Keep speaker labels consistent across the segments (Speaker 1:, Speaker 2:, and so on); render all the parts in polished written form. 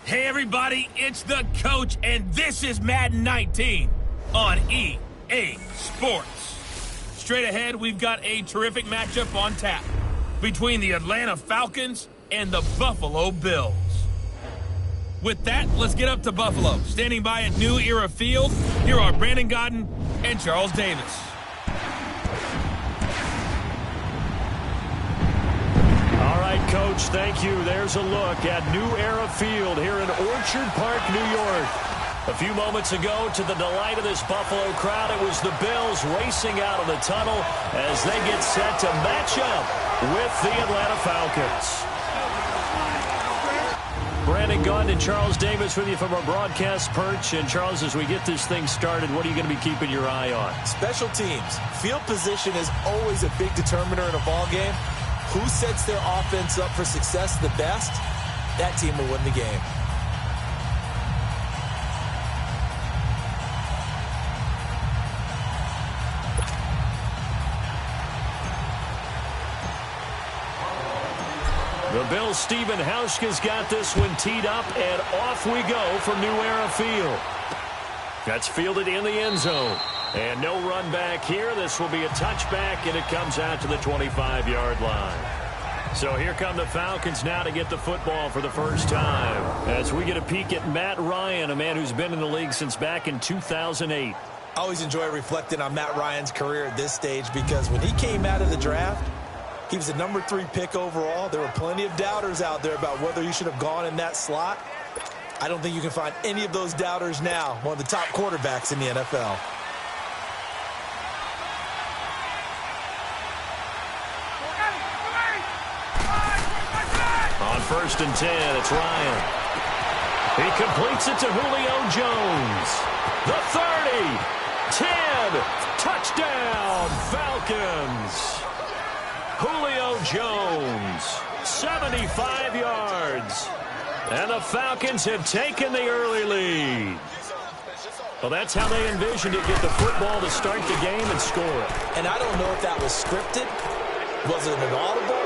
Speaker 1: Hey everybody, it's the coach, and this is Madden 19 on EA Sports. Straight ahead, we've got a terrific matchup on tap between the Atlanta Falcons and the Buffalo Bills. With that, let's get up to Buffalo. Standing by at New Era Field, here are Brandon Gaudin and Charles Davis.
Speaker 2: All right, Coach, thank you. There's a look at New Era Field here in Orchard Park, New York. A few moments ago, to the delight of this Buffalo crowd, it was the Bills racing out of the tunnel as they get set to match up with the Atlanta Falcons. Brandon Gaudin and Charles Davis with you from our broadcast perch. And, Charles, as we get this thing started, what are you going to be keeping your eye on?
Speaker 3: Special teams. Field position is always a big determiner in a ball game. Who sets their offense up for success the best, that team will win the game.
Speaker 2: The Bills' Stephen Hauschka's got this one teed up, and off we go from New Era Field. That's fielded in the end zone. And no run back here. This will be a touchback, and it comes out to the 25-yard line. So here come the Falcons now to get the football for the first time. As we get a peek at Matt Ryan, a man who's been in the league since back in 2008.
Speaker 3: I always enjoy reflecting on Matt Ryan's career at this stage because when he came out of the draft, he was the number 3 pick overall. There were plenty of doubters out there about whether he should have gone in that slot. I don't think you can find any of those doubters now. One of the top quarterbacks in the NFL.
Speaker 2: On 1st and 10, it's Ryan. He completes it to Julio Jones. The 30, 10, touchdown, Falcons. Julio Jones, 75 yards. And the Falcons have taken the early lead. Well, that's how they envisioned it, get the football to start the game and score it.
Speaker 3: And I don't know if that was scripted. Was it an audible?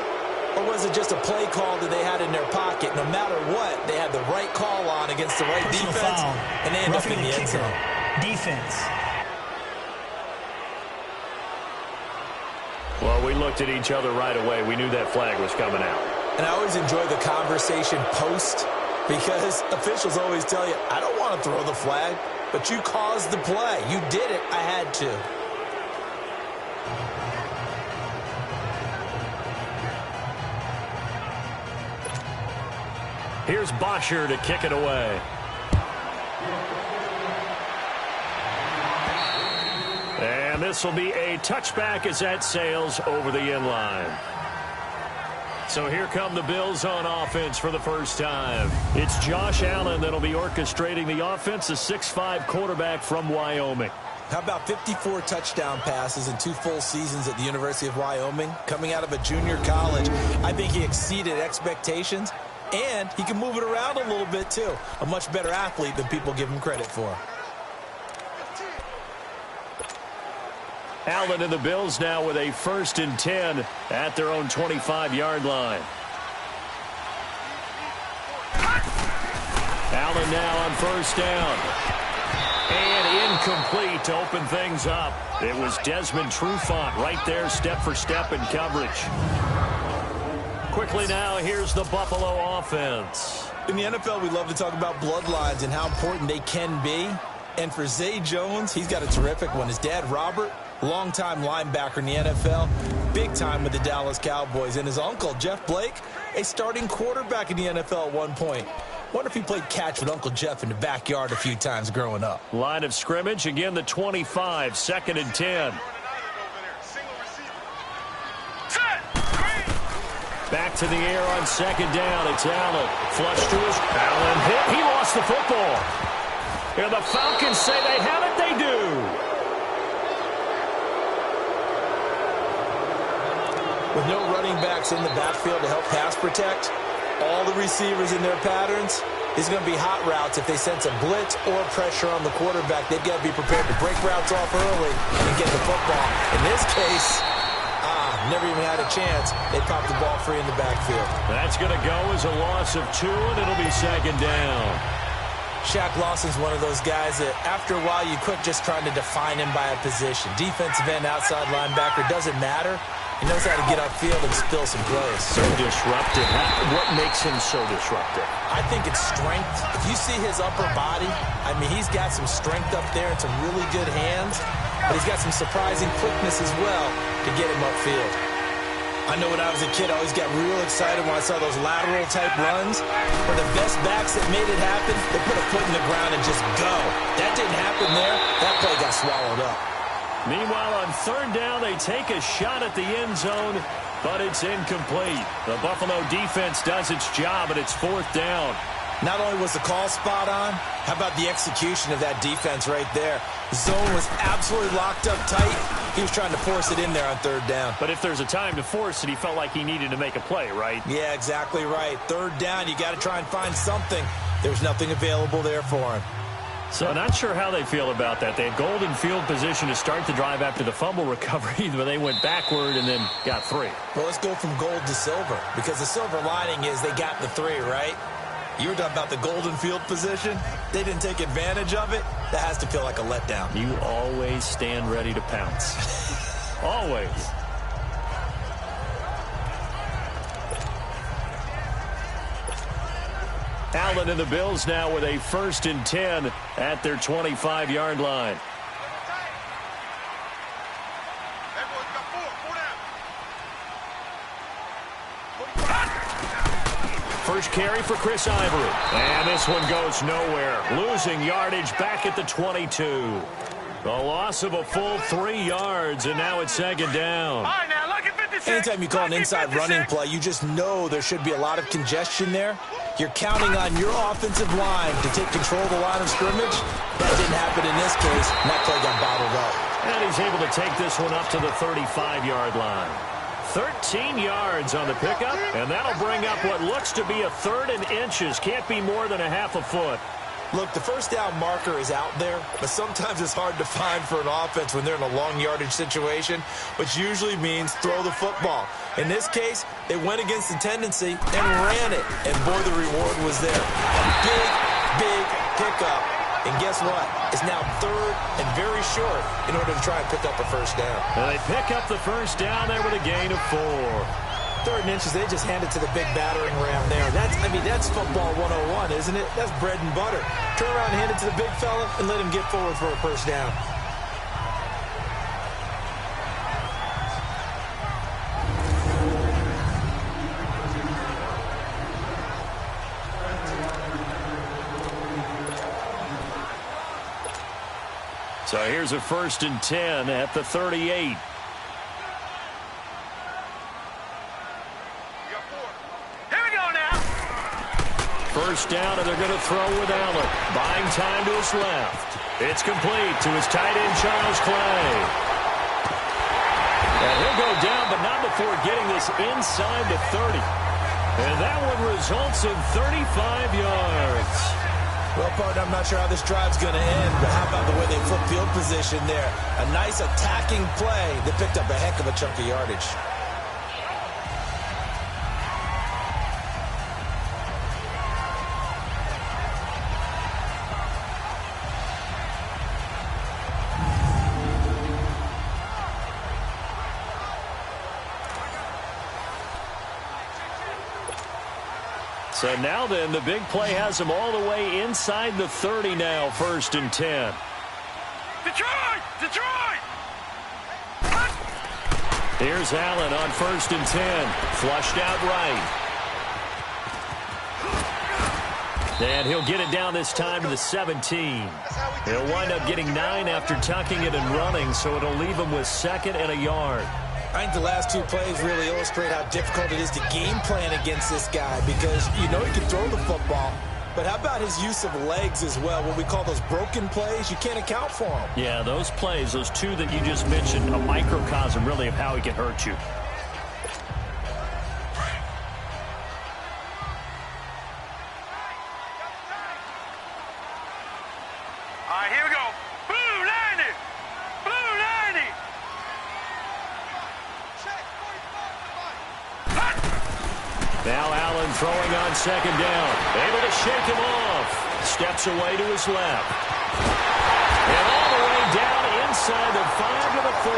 Speaker 3: Or was it just a play call that they had in their pocket? No matter what, they had the right call on against the right
Speaker 4: Personal
Speaker 3: defense,
Speaker 4: foul.
Speaker 3: and they end up in the end zone.
Speaker 4: Defense.
Speaker 2: Well, we looked at each other right away. We knew that flag was coming out.
Speaker 3: And I always enjoy the conversation post because officials always tell you, I don't want to throw the flag, but you caused the play. You did it. I had to.
Speaker 2: Here's Bosher to kick it away. And this will be a touchback as that sails over the end line. So here come the Bills on offense for the first time. It's Josh Allen that'll be orchestrating the offense, a 6'5" quarterback from Wyoming.
Speaker 3: How about 54 touchdown passes in 2 full seasons at the University of Wyoming? Coming out of a junior college, I think he exceeded expectations. And he can move it around a little bit, too. A much better athlete than people give him credit for.
Speaker 2: Allen and the Bills now with a 1st and 10 at their own 25-yard line. Allen now on 1st down. And incomplete to open things up. It was Desmond Trufant right there, step for step in coverage. Quickly now, here's the Buffalo offense.
Speaker 3: In the NFL, we love to talk about bloodlines and how important they can be. And for Zay Jones, he's got a terrific one. His dad, Robert, longtime linebacker in the NFL, big time with the Dallas Cowboys. And his uncle, Jeff Blake, a starting quarterback in the NFL at one point. Wonder if he played catch with Uncle Jeff in the backyard a few times growing up.
Speaker 2: Line of scrimmage, again the 25, 2nd and 10. Back to the air on 2nd down. It's Allen. Flush to his. Allen hit. He lost the football. And the Falcons say they have it. They do.
Speaker 3: With no running backs in the backfield to help pass protect, all the receivers in their patterns, it's going to be hot routes if they sense a blitz or pressure on the quarterback. They've got to be prepared to break routes off early and get the football. In this case, Never even had a chance. They popped the ball free in the backfield.
Speaker 2: That's going to go as a loss of 2, and it'll be second down.
Speaker 3: Shaq Lawson's one of those guys that after a while you quit just trying to define him by a position. Defensive end, outside linebacker, doesn't matter. He knows how to get upfield and spill some plays.
Speaker 2: So disruptive. What makes him so disruptive?
Speaker 3: I think it's strength. If you see his upper body, I mean, he's got some strength up there and some really good hands, but he's got some surprising quickness as well to get him upfield. I know when I was a kid, I always got real excited when I saw those lateral-type runs. For the best backs that made it happen, they put a foot in the ground and just go. That didn't happen there. That play got swallowed up.
Speaker 2: Meanwhile, on third down, they take a shot at the end zone, but it's incomplete. The Buffalo defense does its job, and it's fourth down.
Speaker 3: Not only was the call spot on, how about the execution of that defense right there? The zone was absolutely locked up tight. He was trying to force it in there on third down.
Speaker 2: But if there's a time to force it, he felt like he needed to make a play, right?
Speaker 3: Yeah, exactly right. Third down, you got to try and find something. There's nothing available there for him.
Speaker 2: So not sure how they feel about that. They had golden field position to start the drive after the fumble recovery, but they went backward and then got 3.
Speaker 3: Well, let's go from gold to silver, because the silver lining is they got the 3, right? You were talking about the golden field position. They didn't take advantage of it. That has to feel like a letdown.
Speaker 2: You always stand ready to pounce. Always. Allen and the Bills now with a 1st and 10 at their 25-yard line. First carry for Chris Ivory. And this one goes nowhere. Losing yardage back at the 22. A loss of a full 3 yards, and now it's second down.
Speaker 4: All right, now, look at 56.
Speaker 3: Anytime you call an inside running play, you just know there should be a lot of congestion there. You're counting on your offensive line to take control of the line of scrimmage. That didn't happen in this case, and that play got bottled up.
Speaker 2: And he's able to take this one up to the 35-yard line. 13 yards on the pickup, and that'll bring up what looks to be a 3rd and inches. Can't be more than a half a foot.
Speaker 3: Look, the first down marker is out there, but sometimes it's hard to find for an offense when they're in a long yardage situation, which usually means throw the football. In this case, they went against the tendency and ran it, and boy, the reward was there. A big, big pickup. And guess what? It's now 3rd and very short in order to try and pick up a first down.
Speaker 2: And they pick up the first down there with a gain of 4.
Speaker 3: 3rd and inches, they just hand it to the big battering ram there. That's football 101, isn't it? That's bread and butter. Turn around and hand it to the big fella and let him get forward for a first down.
Speaker 2: So here's a 1st and 10 at the 38. First down, and they're going to throw with Allen. Buying time to his left. It's complete to his tight end, Charles Clay. And he'll go down, but not before getting this inside the 30. And that one results in 35 yards.
Speaker 3: Well, partner, I'm not sure how this drive's going to end, but how about the way they flip field position there? A nice attacking play that picked up a heck of a chunk of yardage.
Speaker 2: So now then, the big play has them all the way inside the 30 now, 1st and 10.
Speaker 4: Detroit! Detroit!
Speaker 2: Here's Allen on 1st and 10. Flushed out right. And he'll get it down this time to the 17. He'll wind up getting 9 after tucking it and running, so it'll leave him with 2nd and a yard.
Speaker 3: I think the last 2 plays really illustrate how difficult it is to game plan against this guy, because you know he can throw the football, but how about his use of legs as well? What we call those broken plays, you can't account for them.
Speaker 2: Yeah, those plays, those 2 that you just mentioned, a microcosm really of how he can hurt you.
Speaker 4: All right, here we go. Blue 90! Blue 90!
Speaker 2: Now Allen throwing on second down. Able to shake him off. Steps away to his left. And all the way down inside the 5 to the 4.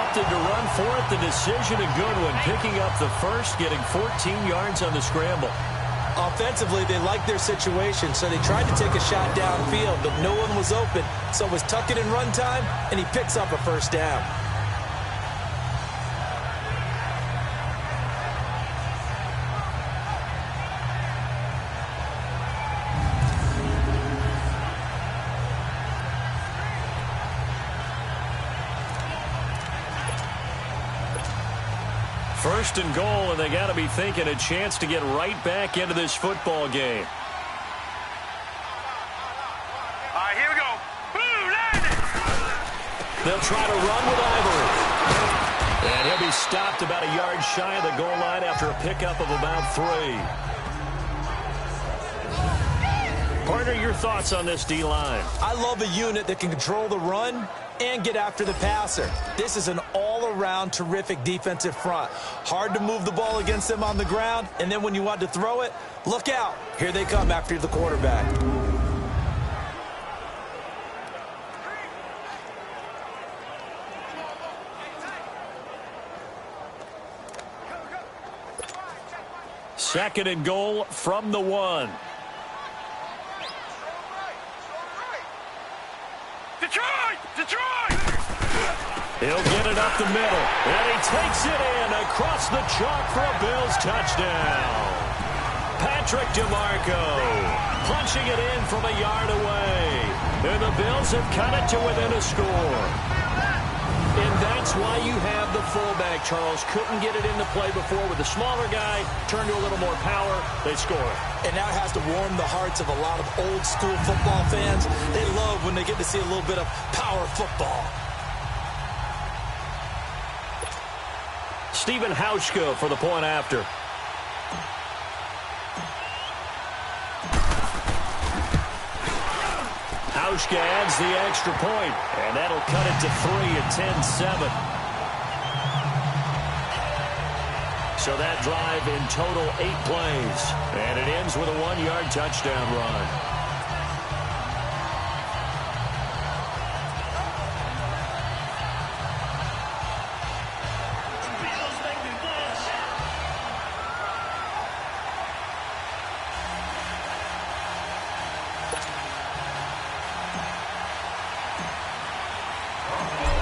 Speaker 2: Opted to run for it. The decision a good one. Picking up the first, getting 14 yards on the scramble.
Speaker 3: Offensively, they liked their situation, so they tried to take a shot downfield, but no one was open. So it was tuck it in run time, and he picks up a first down.
Speaker 2: First and goal, and they got to be thinking a chance to get right back into this football game.
Speaker 4: All right, here we go. Boom, landed.
Speaker 2: They'll try to run with Ivory. And he'll be stopped about a yard shy of the goal line after a pickup of about 3. Partner, your thoughts on this D-line?
Speaker 3: I love a unit that can control the run and get after the passer. This is an all-around terrific defensive front. Hard to move the ball against them on the ground, and then when you want to throw it, look out. Here they come after the quarterback.
Speaker 2: Second and goal from the 1.
Speaker 4: Detroit!
Speaker 2: He'll get it up the middle, and he takes it in across the chalk for a Bills touchdown. Patrick DeMarco punching it in from a yard away. And the Bills have cut it to within a score. And that's why you have the fullback, Charles. Couldn't get it into play before with the smaller guy. Turned to a little more power. They score.
Speaker 3: And that has to warm the hearts of a lot of old-school football fans. They love when they get to see a little bit of power football.
Speaker 2: Stephen Hauschka for the point after. Hauschka adds the extra point, and that'll cut it to 3 at 10-7. So that drive in total 8 plays, and it ends with a 1-yard touchdown run.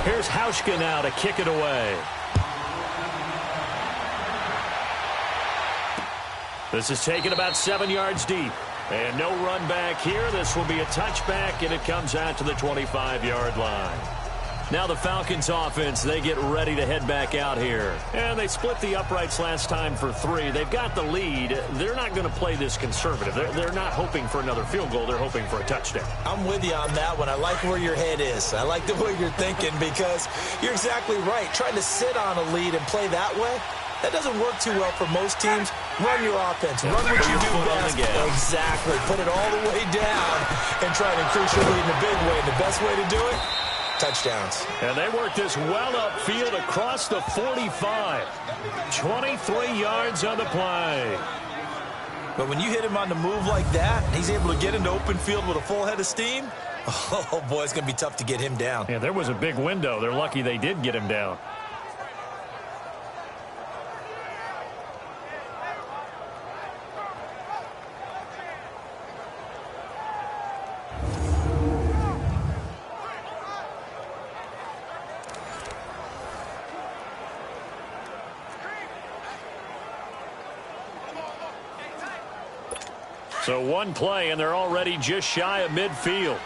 Speaker 2: Here's Hauschka now to kick it away. This is taken about 7 yards deep. And no run back here. This will be a touchback, and it comes out to the 25-yard line. Now the Falcons offense, they get ready to head back out here. And they split the uprights last time for 3. They've got the lead. They're not going to play this conservative. They're not hoping for another field goal. They're hoping for a touchdown.
Speaker 3: I'm with you on that one. I like where your head is. I like the way you're thinking because you're exactly right. Trying to sit on a lead and play that way, that doesn't work too well for most teams. Run your offense. Run what you do best. Exactly. Put it all the way down and try to increase your lead in a big way. And the best way to do it, touchdowns.
Speaker 2: And they work this well upfield across the 45. 23 yards on the play.
Speaker 3: But when you hit him on the move like that, he's able to get into open field with a full head of steam. Oh, boy, it's going to be tough to get him down.
Speaker 2: Yeah, there was a big window. They're lucky they did get him down. So one play, and they're already just shy of midfield.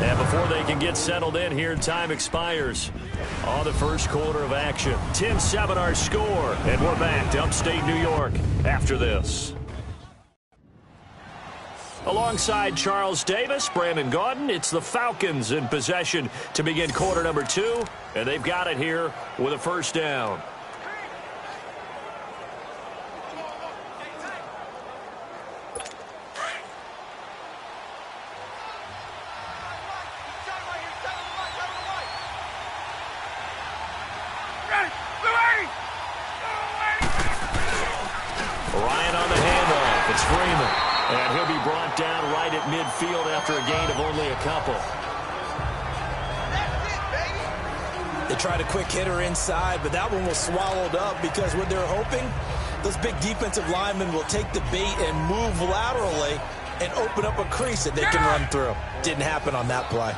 Speaker 2: And before they can get settled in here, time expires on the first quarter of action. 10-7 our score, and we're back to upstate New York after this. Alongside Charles Davis, Brandon Gaudin, it's the Falcons in possession to begin quarter number 2, and they've got it here with a first down. brought down right at midfield after a gain of only a couple.
Speaker 3: They tried a quick hitter inside, but that one was swallowed up because what they're hoping, those big defensive linemen will take the bait and move laterally and open up a crease that they can run through. Didn't happen on that play.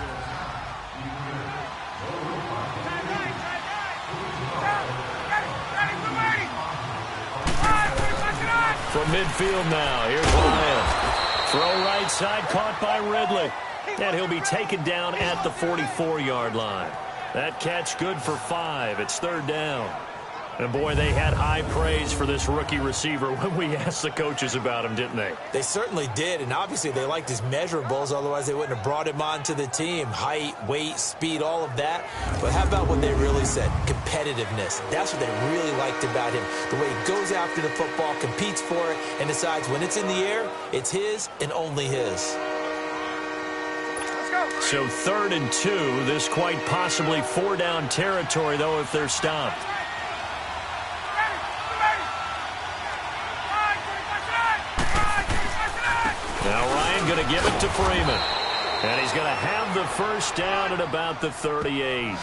Speaker 2: From midfield now, here's Ryan. Throw right side, caught by Ridley. And he'll be taken down at the 44-yard line. That catch good for 5. It's third down. And, boy, they had high praise for this rookie receiver when we asked the coaches about him, didn't they?
Speaker 3: They certainly did, and obviously they liked his measurables. Otherwise, they wouldn't have brought him onto the team. Height, weight, speed, all of that. But how about what they really said? Competitiveness. That's what they really liked about him. The way he goes after the football, competes for it, and decides when it's in the air, it's his and only his.
Speaker 2: So 3rd and 2. This quite possibly 4-down territory, though, if they're stopped. Now Ryan going to give it to Freeman. And he's going to have the first down at about the 38.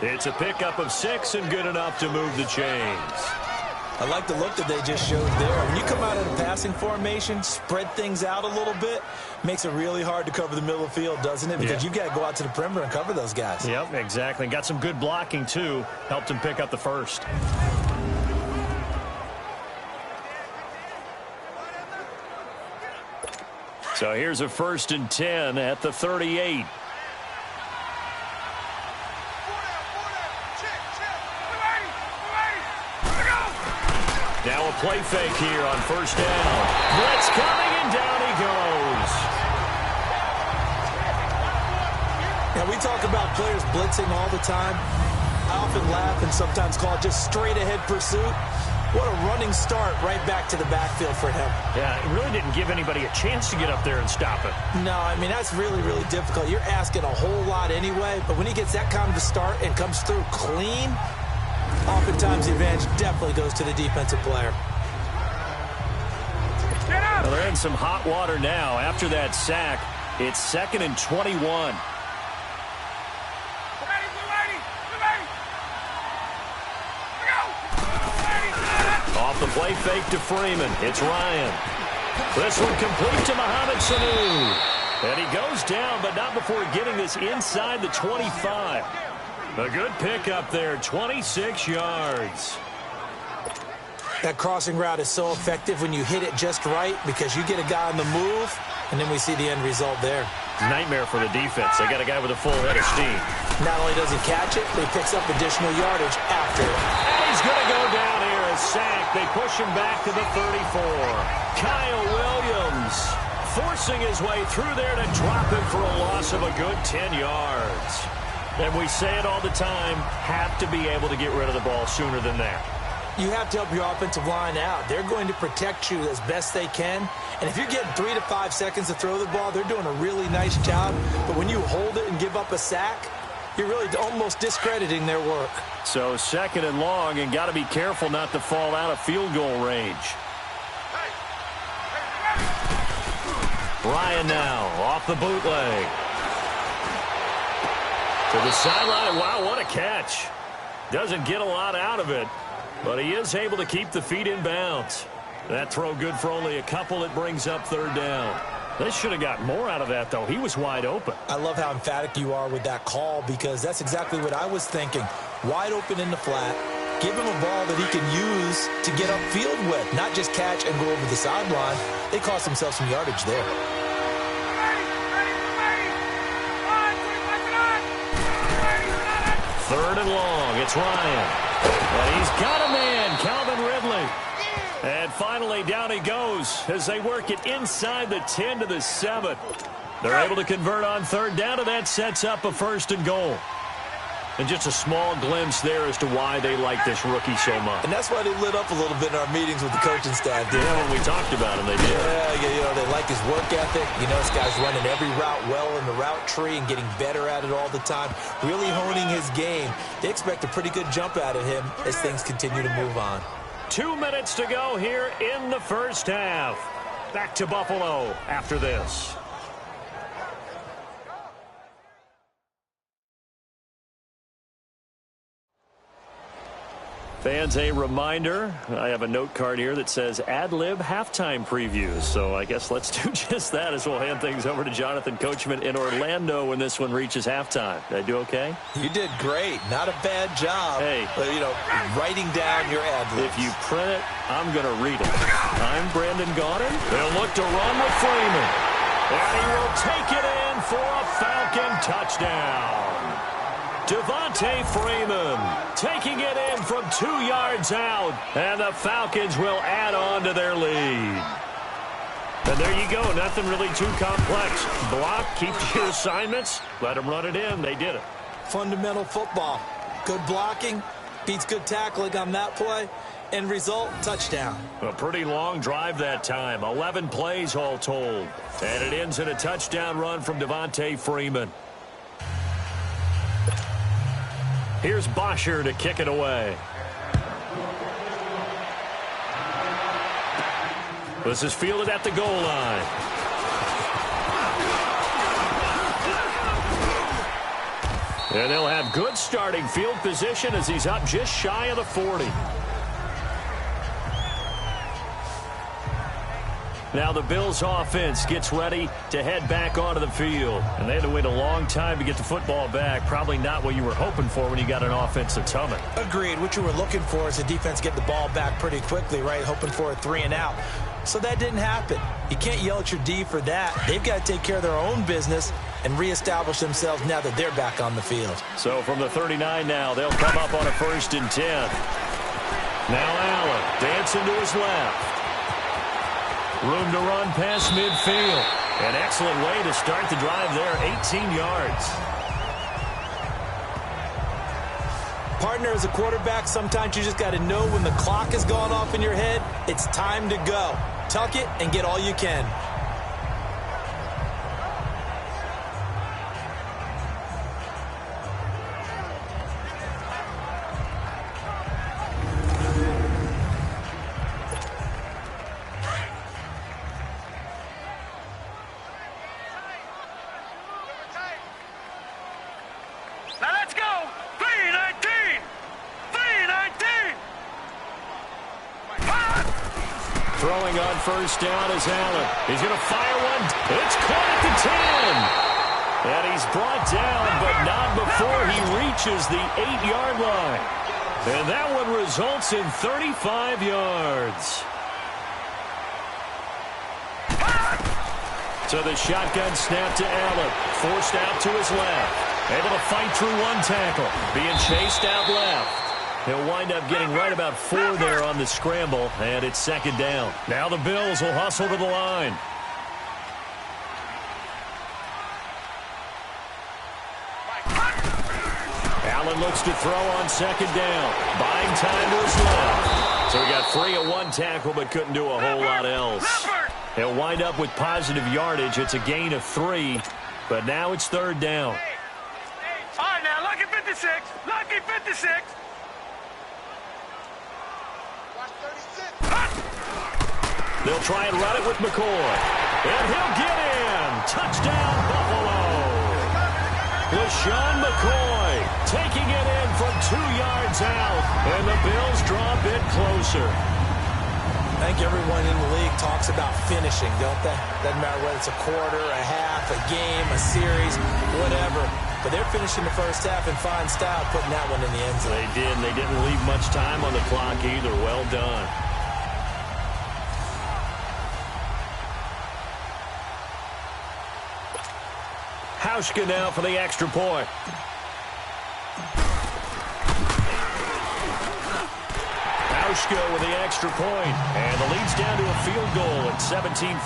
Speaker 2: It's a pickup of 6 and good enough to move the chains.
Speaker 3: I like the look that they just showed there. When you come out of the passing formation, spread things out a little bit, makes it really hard to cover the middle of the field, doesn't it? Because you've got to go out to the perimeter and cover those guys.
Speaker 2: Yep, exactly. Got some good blocking, too. Helped him pick up the first. So here's a 1st and 10 at the 38. Now a play fake here on 1st down. Blitz coming, and down he goes.
Speaker 3: Now, we talk about players blitzing all the time. I often laugh and sometimes call it just straight-ahead pursuit. What a running start right back to the backfield for him.
Speaker 2: Yeah, it really didn't give anybody a chance to get up there and stop it.
Speaker 3: No, I mean, that's really, really difficult. You're asking a whole lot anyway, but when he gets that kind of a start and comes through clean, oftentimes the advantage definitely goes to the defensive player.
Speaker 2: Well, they're in some hot water now. After that sack, it's 2nd and 21. Off the play fake to Freeman. It's Ryan. This one complete to Mohamed Sanu. And he goes down, but not before getting this inside the 25. A good pickup there, 26 yards.
Speaker 3: That crossing route is so effective when you hit it just right because you get a guy on the move, and then we see the end result there.
Speaker 2: Nightmare for the defense. They got a guy with a full head of steam.
Speaker 3: Not only does he catch it, but he picks up additional yardage after it.
Speaker 2: And he's going to go down here, a sack. They push him back to the 34. Kyle Williams forcing his way through there to drop him for a loss of a good 10 yards. And we say it all the time, have to be able to get rid of the ball sooner than that.
Speaker 3: You have to help your offensive line out. They're going to protect you as best they can. And if you're getting 3 to 5 seconds to throw the ball, they're doing a really nice job. But when you hold it and give up a sack, you're really almost discrediting their work.
Speaker 2: So 2nd and long, and got to be careful not to fall out of field goal range. Ryan now off the bootleg. To the sideline. Wow, what a catch. Doesn't get a lot out of it, but he is able to keep the feet in bounds. That throw good for only a couple. It brings up 3rd down. They should have got more out of that, though. He was wide open.
Speaker 3: I love how emphatic you are with that call because that's exactly what I was thinking. Wide open in the flat. Give him a ball that he can use to get upfield with, not just catch and go over the sideline. They cost themselves some yardage there.
Speaker 2: Third and long. It's Ryan. And he's got a man, Calvin Ridley. And finally, down he goes as they work it inside the 10 to the 7. They're able to convert on 3rd down, and that sets up a 1st and goal. And just a small glimpse there as to why they like this rookie so much.
Speaker 3: And that's why they lit up a little bit in our meetings with the coaching staff.
Speaker 2: Yeah, when we talked about him, they did.
Speaker 3: Yeah, they like his work ethic. You know, this guy's running every route well in the route tree and getting better at it all the time, really honing his game. They expect a pretty good jump out of him as things continue to move on.
Speaker 2: 2 minutes to go here in the first half. back to Buffalo after this. Fans, a reminder, I have a note card here that says ad-lib halftime previews. So I guess let's do just that as we'll hand things over to Jonathan Coachman in Orlando when this one reaches halftime. Did I do okay?
Speaker 3: You did great. Not a bad job.
Speaker 2: Hey.
Speaker 3: But, writing down your ad-libs.
Speaker 2: If you print it, I'm going to read it. I'm Brandon Gaudin. They'll look to run with Freeman. And he will take it in for a Falcon touchdown. Devontae Freeman taking it in from 2 yards out, and the Falcons will add on to their lead. And there you go, nothing really too complex. Block, keep your assignments, let them run it in. They did it.
Speaker 3: Fundamental football. Good blocking, beats good tackling on that play, end result, touchdown.
Speaker 2: A pretty long drive that time, 11 plays all told. And it ends in a touchdown run from Devontae Freeman. Here's Bosher to kick it away. This is fielded at the goal line. And they'll have good starting field position as he's up just shy of the 40. Now the Bills offense gets ready to head back onto the field. And they had to wait a long time to get the football back. Probably not what you were hoping for when you got an offense that's humming.
Speaker 3: Agreed. What you were looking for is the defense get the ball back pretty quickly, right? Hoping for a 3 and out. So that didn't happen. You can't yell at your D for that. They've got to take care of their own business and reestablish themselves now that they're back on the field.
Speaker 2: So from the 39 now, they'll come up on a 1st and 10. Now Allen dancing to his left. Room to run past midfield. An excellent way to start the drive there, 18 yards.
Speaker 3: Partner, as a quarterback, sometimes you just got to know when the clock has gone off in your head, it's time to go. Tuck it and get all you can.
Speaker 4: Now let's go. 3-19. 3-19.
Speaker 2: Throwing on 1st down is Allen. He's going to fire one. It's caught at the 10. And he's brought down, but not before he reaches the 8-yard line. And that one results in 35 yards. So the shotgun snap to Allen. Forced out to his left. Able to fight through one tackle. Being chased out left. He'll wind up getting right about 4 there on the scramble, and it's 2nd down. Now the Bills will hustle to the line. Allen looks to throw on 2nd down. Buying time to his left. So he got free of one tackle, but couldn't do a whole lot else. He'll wind up with positive yardage. It's a gain of 3, but now it's 3rd down.
Speaker 4: All right, now, lucky 56. Lucky 56.
Speaker 2: They'll try and run it with McCoy. And he'll get in. Touchdown, Buffalo. LaShawn McCoy taking it in from 2 yards out. And the Bills draw a bit closer.
Speaker 3: I think everyone in the league talks about finishing, don't they? Doesn't matter whether it's a quarter, a half, a game, a series, whatever. But they're finishing the first half in fine style, putting that one in the end zone.
Speaker 2: They did, and they didn't leave much time on the clock either. Well done. Hauschka now for the extra point. Hauschka with the extra point, and the lead's down to a field goal at 17-14.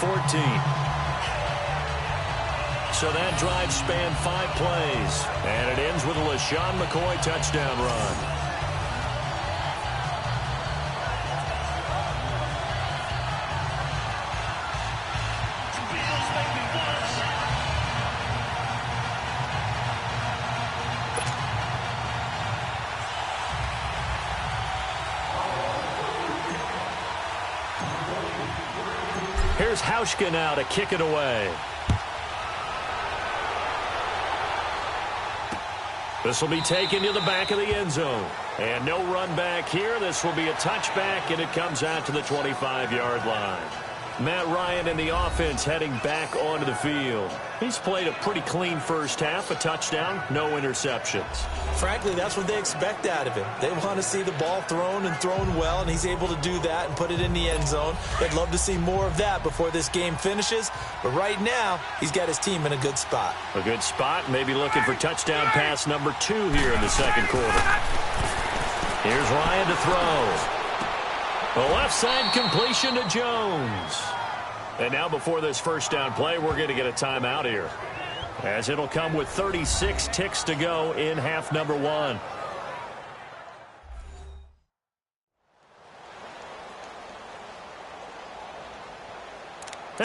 Speaker 2: So that drive spanned 5 plays, and it ends with a LaShawn McCoy touchdown run. Here's Hauschka now to kick it away. This will be taken to the back of the end zone. And no run back here. This will be a touchback, and it comes out to the 25-yard line. Matt Ryan and the offense heading back onto the field. He's played a pretty clean first half, a touchdown, no interceptions.
Speaker 3: Frankly, that's what they expect out of him. They want to see the ball thrown and thrown well, and he's able to do that and put it in the end zone. They'd love to see more of that before this game finishes. But right now, he's got his team in a good spot.
Speaker 2: A good spot, maybe looking for touchdown pass number 2 here in the second quarter. Here's Ryan to throw. The left side completion to Jones. And now before this first down play, we're going to get a timeout here, as it'll come with 36 ticks to go in half number 1.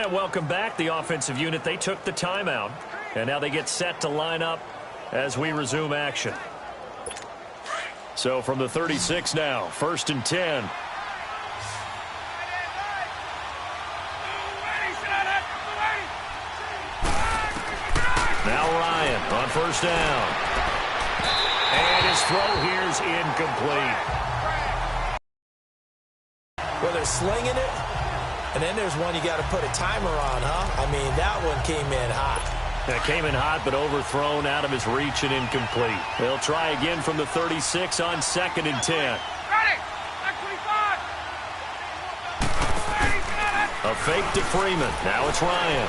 Speaker 2: And welcome back. The offensive unit, they took the timeout, and now they get set to line up as we resume action. So from the 36 now, 1st and 10. Now Ryan on first down. And his throw here's incomplete.
Speaker 3: Well, they're slinging it, and then there's one you got to put a timer on, huh? I mean, that one came in hot.
Speaker 2: It came in hot, but overthrown, out of his reach and incomplete. They'll try again from the 36 on 2nd and 10. A fake to Freeman. Now it's Ryan.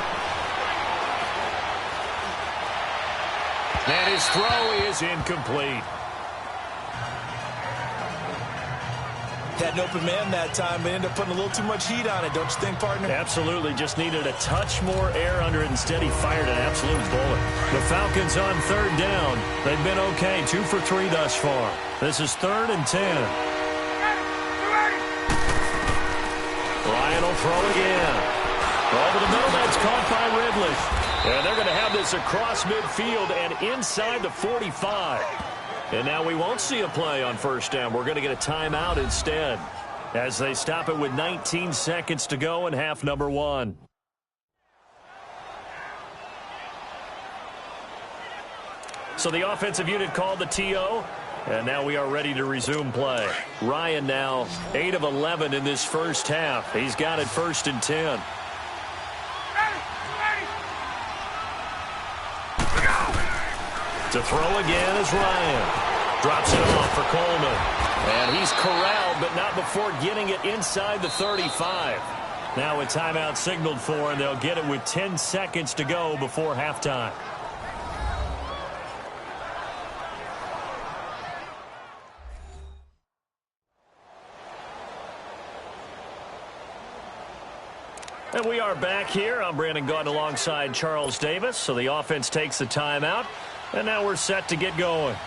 Speaker 2: And his throw is incomplete.
Speaker 3: Had an open man that time, but ended up putting a little too much heat on it, don't you think, partner?
Speaker 2: Absolutely. Just needed a touch more air under it. Instead, he fired an absolute bullet. The Falcons on 3rd down. They've been okay. 2 for 3 thus far. This is 3rd and 10. Ryan will throw again. Over the middle, that's caught by Ridley. And they're going to have this across midfield and inside the 45. And now we won't see a play on first down. We're going to get a timeout instead, as they stop it with 19 seconds to go in half number 1. So the offensive unit called the TO, and now we are ready to resume play. Ryan now 8 of 11 in this first half. He's got it 1st and 10. To throw again is Ryan. Drops it off for Coleman. And he's corralled, but not before getting it inside the 35. Now a timeout signaled for, and they'll get it with 10 seconds to go before halftime. And we are back here. I'm Brandon Gaudin alongside Charles Davis. So the offense takes the timeout. And now we're set to get going.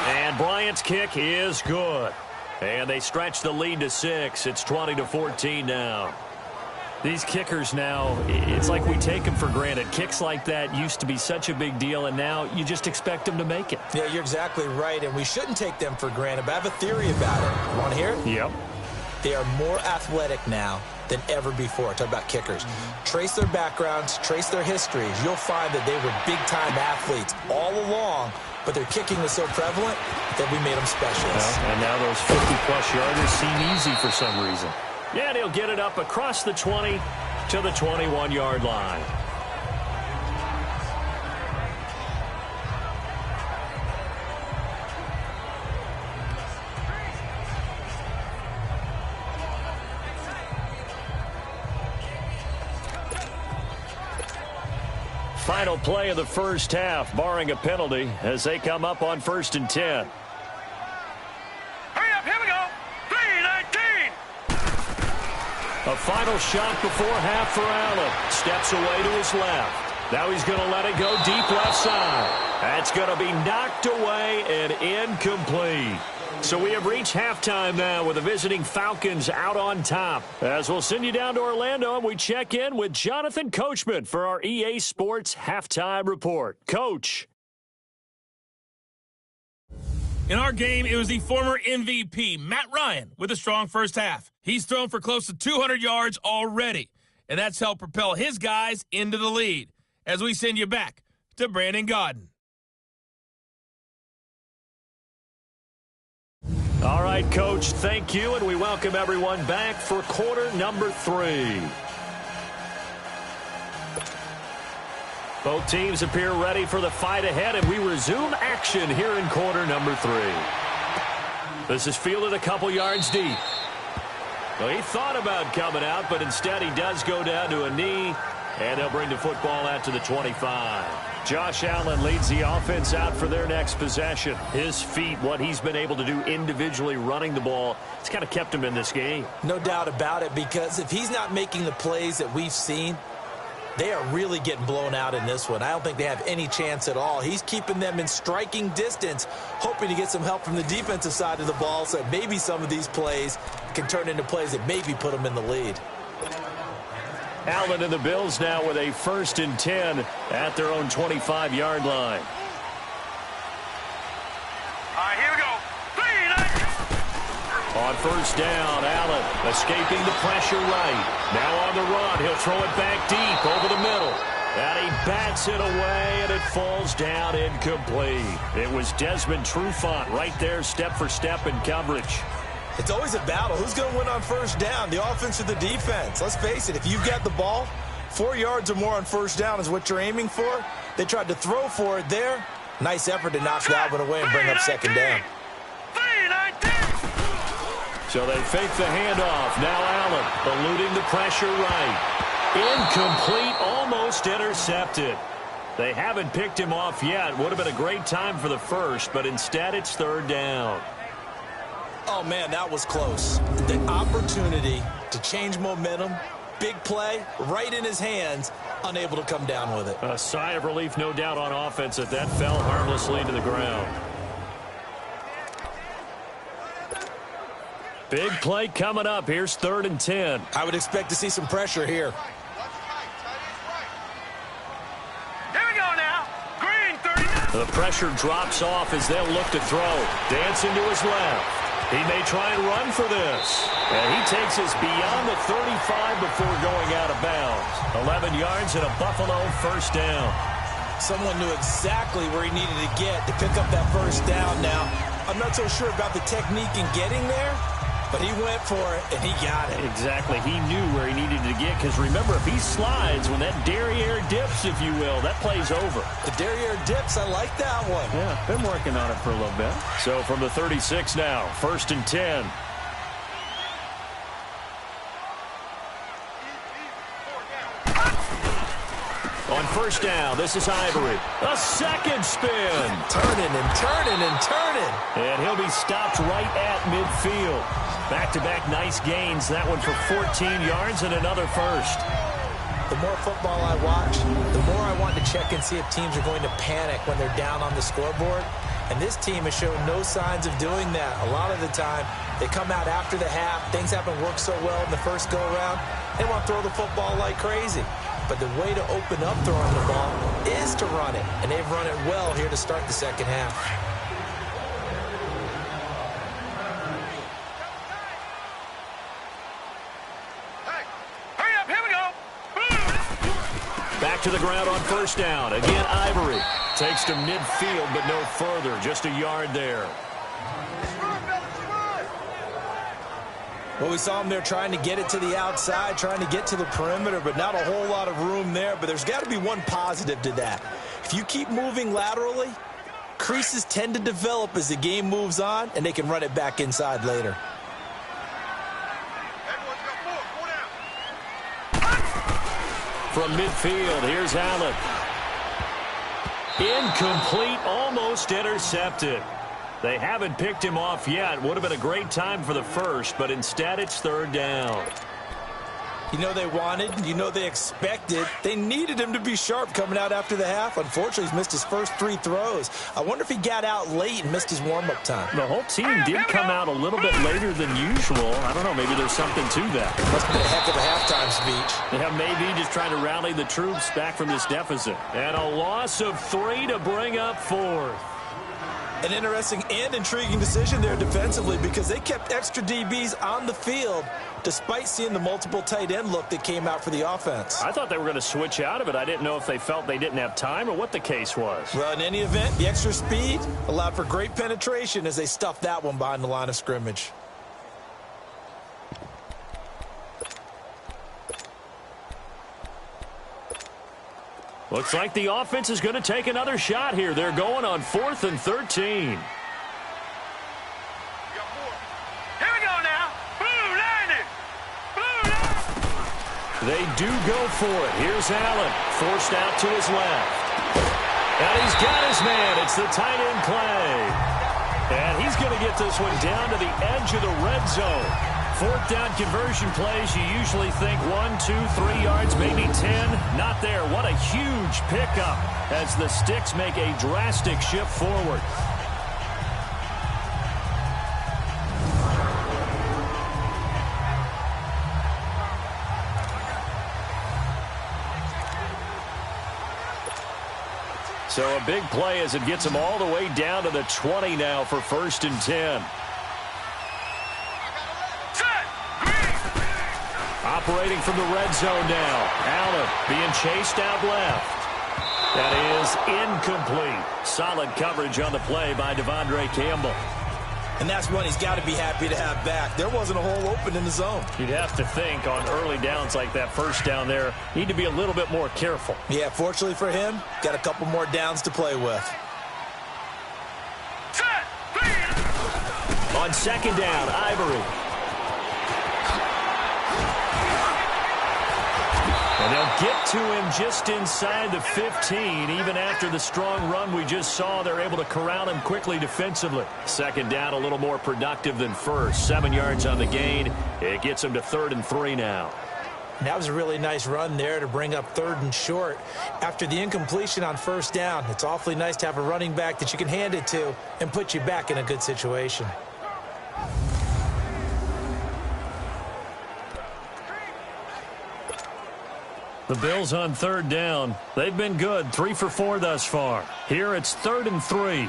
Speaker 2: And Bryant's kick is good. And they stretch the lead to 6. It's 20-14 now. These kickers now, it's like we take them for granted. Kicks like that used to be such a big deal, and now you just expect them to make it.
Speaker 3: Yeah, you're exactly right, and we shouldn't take them for granted. But I have a theory about it. You want to hear it?
Speaker 2: Yep.
Speaker 3: They are more athletic now than ever before. Talk about kickers. Trace their backgrounds, trace their histories. You'll find that they were big-time athletes all along, but their kicking was so prevalent that we made them specialists.
Speaker 2: Well, and now those 50-plus yarders seem easy for some reason. Yeah, and he'll get it up across the 20 to the 21-yard line. Final play of the first half, barring a penalty, as they come up on 1st and 10.
Speaker 4: Hurry up, here we go. 3:19.
Speaker 2: A final shot before half for Allen. Steps away to his left. Now he's going to let it go deep left side. That's going to be knocked away and incomplete. So we have reached halftime now with the visiting Falcons out on top. As we'll send you down to Orlando, and we check in with Jonathan Coachman for our EA Sports Halftime Report. Coach.
Speaker 1: In our game, it was the former MVP, Matt Ryan, with a strong first half. He's thrown for close to 200 yards already, and that's helped propel his guys into the lead. As we send you back to Brandon Gaudin.
Speaker 2: All right, Coach, thank you, and we welcome everyone back for quarter number 3. Both teams appear ready for the fight ahead, and we resume action here in quarter number 3. This is fielded a couple yards deep. Well, he thought about coming out, but instead he does go down to a knee, and they'll bring the football out to the 25. Josh Allen leads the offense out for their next possession. His feet, what he's been able to do individually running the ball, it's kind of kept him in this game.
Speaker 3: No doubt about it, because if he's not making the plays that we've seen, they are really getting blown out in this one. I don't think they have any chance at all. He's keeping them in striking distance, hoping to get some help from the defensive side of the ball so that maybe some of these plays can turn into plays that maybe put them in the lead.
Speaker 2: Allen and the Bills now with a 1st and 10 at their own 25-yard line.
Speaker 4: All right, here we go. 3, 9.
Speaker 2: On 1st down, Allen escaping the pressure right. Now on the run, he'll throw it back deep over the middle. And he bats it away, and it falls down incomplete. It was Desmond Trufant right there, step for step in coverage.
Speaker 3: It's always a battle. Who's going to win on 1st down, the offense or the defense? Let's face it, if you've got the ball, 4 yards or more on 1st down is what you're aiming for. They tried to throw for it there. Nice effort to knock that one away and bring up 2nd down.
Speaker 4: 3-19.
Speaker 2: So they fake the handoff. Now Allen eluding the pressure right. Incomplete, almost intercepted. They haven't picked him off yet. Would have been a great time for the first, but instead it's 3rd down.
Speaker 3: Oh, man, that was close. The opportunity to change momentum, big play, right in his hands, unable to come down with it.
Speaker 2: A sigh of relief, no doubt, on offense that fell harmlessly to the ground. Big play coming up. Here's 3rd and 10.
Speaker 3: I would expect to see some pressure here.
Speaker 4: Here we go now. Green, 39.
Speaker 2: The pressure drops off as they'll look to throw. Dancing to his left. He may try and run for this. And he takes us beyond the 35 before going out of bounds. 11 yards and a Buffalo 1st down.
Speaker 3: Someone knew exactly where he needed to get to pick up that 1st down now. I'm not so sure about the technique in getting there, but he went for it, and he got it.
Speaker 2: Exactly. He knew where he needed to get, because remember, if he slides, when that derriere dips, if you will, that play's over.
Speaker 3: The derriere dips, I like that one.
Speaker 2: Yeah, been working on it for a little bit. So from the 36 now, 1st and 10. On 1st down, this is Ivory. A 2nd spin.
Speaker 3: Turning and turning and turning.
Speaker 2: And he'll be stopped right at midfield. Back-to-back nice gains. That one for 14 yards and another 1st.
Speaker 3: The more football I watch, the more I want to check and see if teams are going to panic when they're down on the scoreboard. And this team has shown no signs of doing that. A lot of the time, they come out after the half. Things haven't worked so well in the first go-around. They want to throw the football like crazy. But the way to open up throwing the ball is to run it. And they've run it well here to start the 2nd half.
Speaker 4: Hey, hurry up, here we go.
Speaker 2: Back to the ground on 1st down. Again, Ivory takes to midfield, but no further. Just a yard there.
Speaker 3: Well, we saw him there trying to get it to the outside, trying to get to the perimeter, but not a whole lot of room there. But there's got to be one positive to that. If you keep moving laterally, creases tend to develop as the game moves on, and they can run it back inside later.
Speaker 2: From midfield, here's Allen. Incomplete, almost intercepted. They haven't picked him off yet. Would have been a great time for the first, but instead it's 3rd down.
Speaker 3: You know they wanted, you know they expected. They needed him to be sharp coming out after the half. Unfortunately, he's missed his first 3 throws. I wonder if he got out late and missed his warm-up time.
Speaker 2: The whole team did come out a little bit later than usual. I don't know, maybe there's something to that.
Speaker 3: Must have been a heck of a halftime speech.
Speaker 2: Yeah, maybe just trying to rally the troops back from this deficit. And a loss of 3 to bring up 4th.
Speaker 3: An interesting and intriguing decision there defensively because they kept extra DBs on the field despite seeing the multiple tight end look that came out for the offense.
Speaker 2: I thought they were going to switch out of it. I didn't know if they felt they didn't have time or what the case was.
Speaker 3: Well, in any event, the extra speed allowed for great penetration as they stuffed that one behind the line of scrimmage.
Speaker 2: Looks like the offense is going to take another shot here. They're going on 4th and 13.
Speaker 4: Here we go now. Blue line it. Blue line.
Speaker 2: They do go for it. Here's Allen, forced out to his left. And he's got his man. It's the tight end play. And he's going to get this one down to the edge of the red zone. 4th down conversion plays, you usually think 1, 2, 3 yards, maybe 10. Not there. What a huge pickup as the Sticks make a drastic shift forward. So a big play as it gets them all the way down to the 20 now for 1st and 10. Operating from the red zone now. Allen being chased out left. That is incomplete. Solid coverage on the play by Devondre Campbell.
Speaker 3: And that's one he's got to be happy to have back. There wasn't a hole open in the zone.
Speaker 2: You'd have to think on early downs like that first down there, need to be a little bit more careful.
Speaker 3: Yeah, fortunately for him, got a couple more downs to play with.
Speaker 2: On 2nd down, Ivory. And they'll get to him just inside the 15. Even after the strong run we just saw, they're able to corral him quickly defensively. 2nd down, a little more productive than first. 7 yards on the gain. It gets him to 3rd and 3 now.
Speaker 3: That was a really nice run there to bring up 3rd and short. After the incompletion on 1st down, it's awfully nice to have a running back that you can hand it to and put you back in a good situation.
Speaker 2: The Bills on 3rd down. They've been good, 3 for 4 thus far. Here it's 3rd and 3.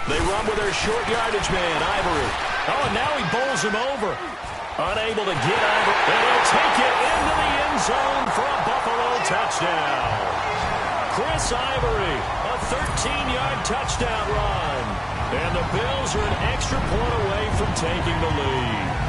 Speaker 2: They run with their short yardage man, Ivory. Oh, and now he bowls him over. Unable to get Ivory. And he'll take it into the end zone for a Buffalo touchdown. Chris Ivory, a 13-yard touchdown run. And the Bills are an extra point away from taking the lead.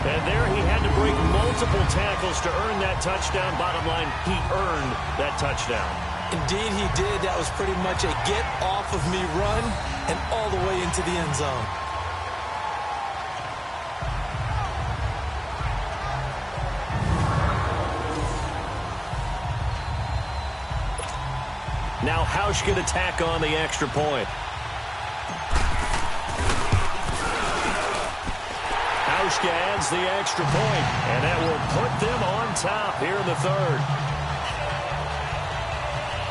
Speaker 2: And there he had to break multiple tackles to earn that touchdown. Bottom line, he earned that touchdown.
Speaker 3: Indeed he did. That was pretty much a get-off-of-me run and all the way into the end zone.
Speaker 2: Now Hausch can attack on the extra point. Hauschka adds the extra point, and that will put them on top here in the 3rd.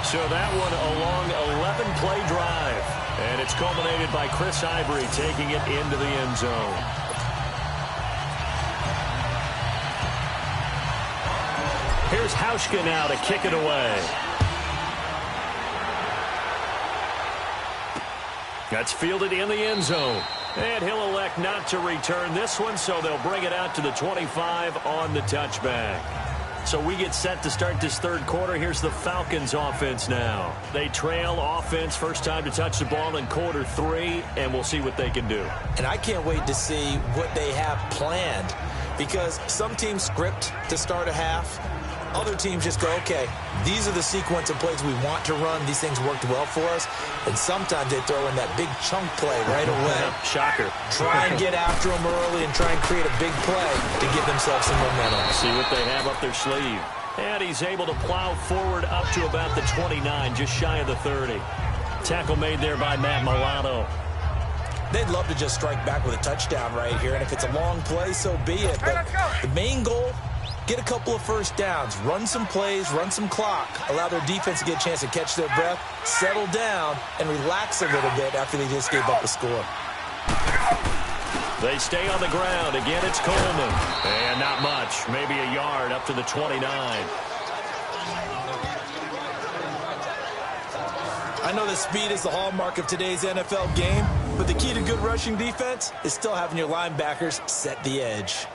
Speaker 2: So that one a long 11-play drive, and it's culminated by Chris Ivory taking it into the end zone. Here's Hauschka now to kick it away. That's fielded in the end zone. And he'll elect not to return this one, so they'll bring it out to the 25 on the touchback. So we get set to start this 3rd quarter. Here's the Falcons offense now. They trail offense, first time to touch the ball in quarter 3, and we'll see what they can do.
Speaker 3: And I can't wait to see what they have planned, because some teams script to start a half. Other teams just go, okay, these are the sequence of plays we want to run. These things worked well for us. And sometimes they throw in that big chunk play right away.
Speaker 2: Shocker.
Speaker 3: Try and get after them early and try and create a big play to give themselves some momentum.
Speaker 2: See what they have up their sleeve. And he's able to plow forward up to about the 29, just shy of the 30. Tackle made there by Matt Milano.
Speaker 3: They'd love to just strike back with a touchdown right here. And if it's a long play, so be it. But the main goal, get a couple of first downs, run some plays, run some clock, allow their defense to get a chance to catch their breath, settle down, and relax a little bit after they just gave up a score.
Speaker 2: They stay on the ground. Again, it's Coleman. And not much, maybe a yard up to the 29.
Speaker 3: I know that speed is the hallmark of today's NFL game, but the key to good rushing defense is still having your linebackers set the edge.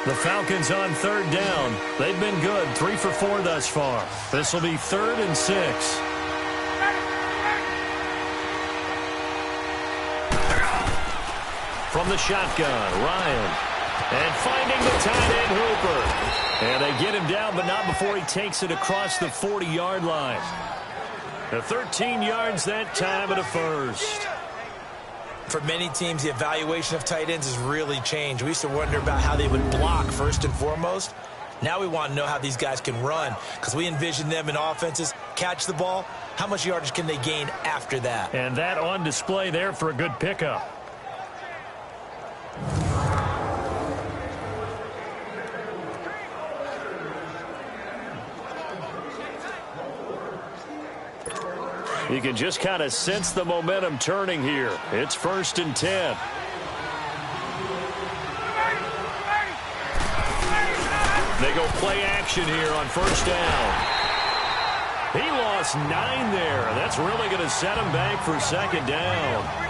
Speaker 2: The Falcons on third down. They've been good, 3 for 4 thus far. This will be 3rd and 6. From the shotgun, Ryan. And finding the tight end, Hooper. And they get him down, but not before he takes it across the 40-yard line. The 13 yards that time and a first.
Speaker 3: For many teams, the evaluation of tight ends has really changed. We used to wonder about how they would block first and foremost. Now we want to know how these guys can run, because we envision them in offenses catch the ball. How much yardage can they gain after that?
Speaker 2: And that on display there for a good pickup. You can just kind of sense the momentum turning here. It's 1st and 10. They go play action here on 1st down. He lost 9 there. That's really going to set him back for 2nd down.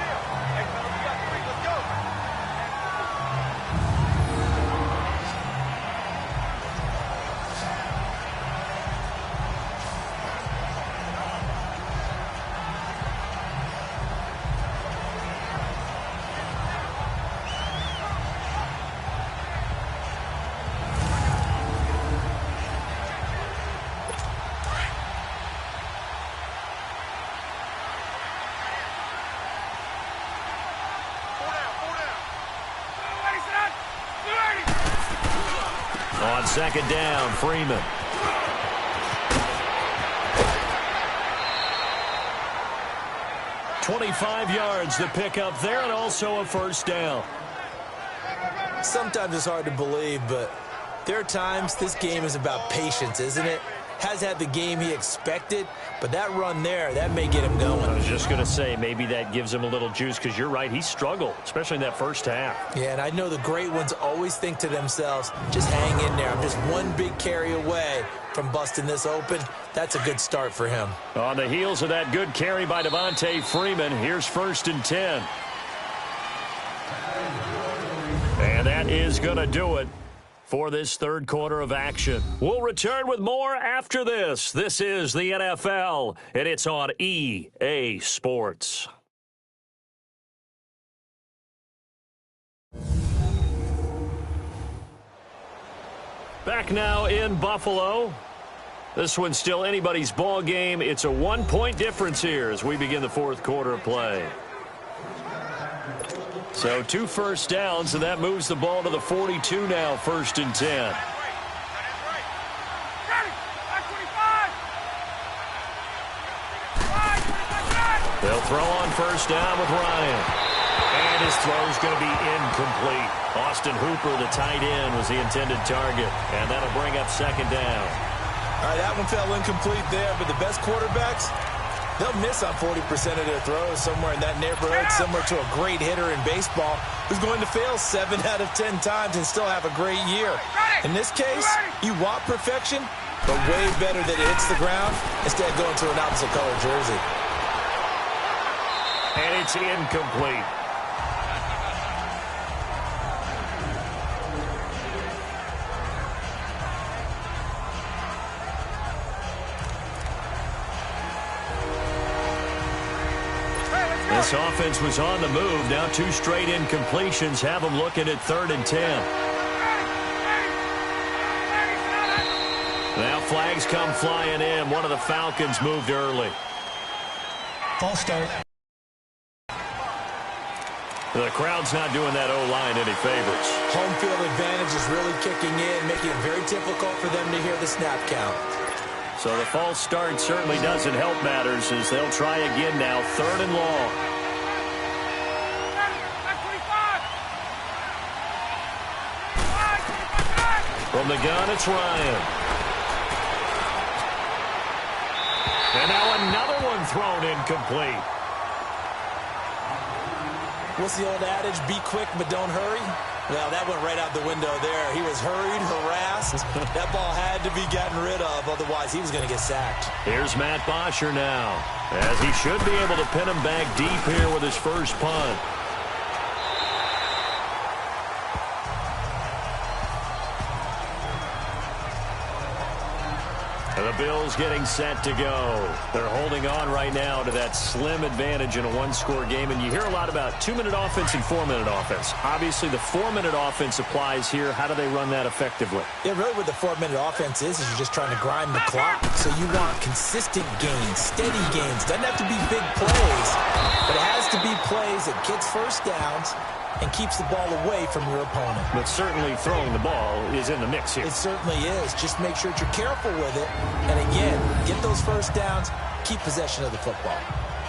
Speaker 2: On 2nd down, Freeman. "25 yards to pick up there, and also a 1st down.
Speaker 3: Sometimes it's hard to believe, but there are times this game is about patience, isn't it? Has had the game he expected, but that run there, that may get him going.
Speaker 2: I was just going to say, maybe that gives him a little juice, because you're right, he struggled, especially in that 1st half.
Speaker 3: Yeah, and I know the great ones always think to themselves, just hang in there. I'm just one big carry away from busting this open. That's a good start for him.
Speaker 2: On the heels of that good carry by Devontae Freeman, here's 1st and 10. And that is going to do it for this 3rd quarter of action. We'll return with more after this. This is the NFL, and it's on EA Sports. Back now in Buffalo. This one's still anybody's ball game. It's a 1-point difference here as we begin the 4th quarter of play. So 2 first downs, and that moves the ball to the 42 now, 1st and 10. They'll throw on 1st down with Ryan. And his throw's going to be incomplete. Austin Hooper, the tight end, was the intended target. And that'll bring up 2nd down.
Speaker 3: All right, that one fell incomplete there, but the best quarterbacks, they'll miss on 40% of their throws, somewhere in that neighborhood, similar to a great hitter in baseball who's going to fail 7 out of 10 times and still have a great year. In this case, you want perfection, but way better that it hits the ground instead of going to an opposite color jersey.
Speaker 2: And it's incomplete. This offense was on the move. Now 2 straight incompletions have them looking at 3rd and 10. Now flags come flying in. One of the Falcons moved early.
Speaker 3: False start.
Speaker 2: The crowd's not doing that O-line any favors.
Speaker 3: Home field advantage is really kicking in, making it very difficult for them to hear the snap count.
Speaker 2: So the false start certainly doesn't help matters as they'll try again now, 3rd and long. From the gun, it's Ryan. And now another one thrown incomplete.
Speaker 3: What's the old adage? Be quick, but don't hurry. Well, that went right out the window there. He was hurried, harassed. That ball had to be gotten rid of, otherwise he was going to get sacked.
Speaker 2: Here's Matt Bosher now, as he should be able to pin him back deep here with his first punt. The Bills getting set to go. They're holding on right now to that slim advantage in a one-score game. And you hear a lot about 2-minute offense and 4-minute offense. Obviously, the 4-minute offense applies here. How do they run that effectively?
Speaker 3: Yeah, really what the 4-minute offense is you're just trying to grind the clock. So you want consistent gains, steady gains. Doesn't have to be big plays, but it has to be plays that gets first downs and keeps the ball away from your opponent.
Speaker 2: But certainly throwing the ball is in the mix here.
Speaker 3: It certainly is. Just make sure that you're careful with it. And again, get those first downs, keep possession of the football.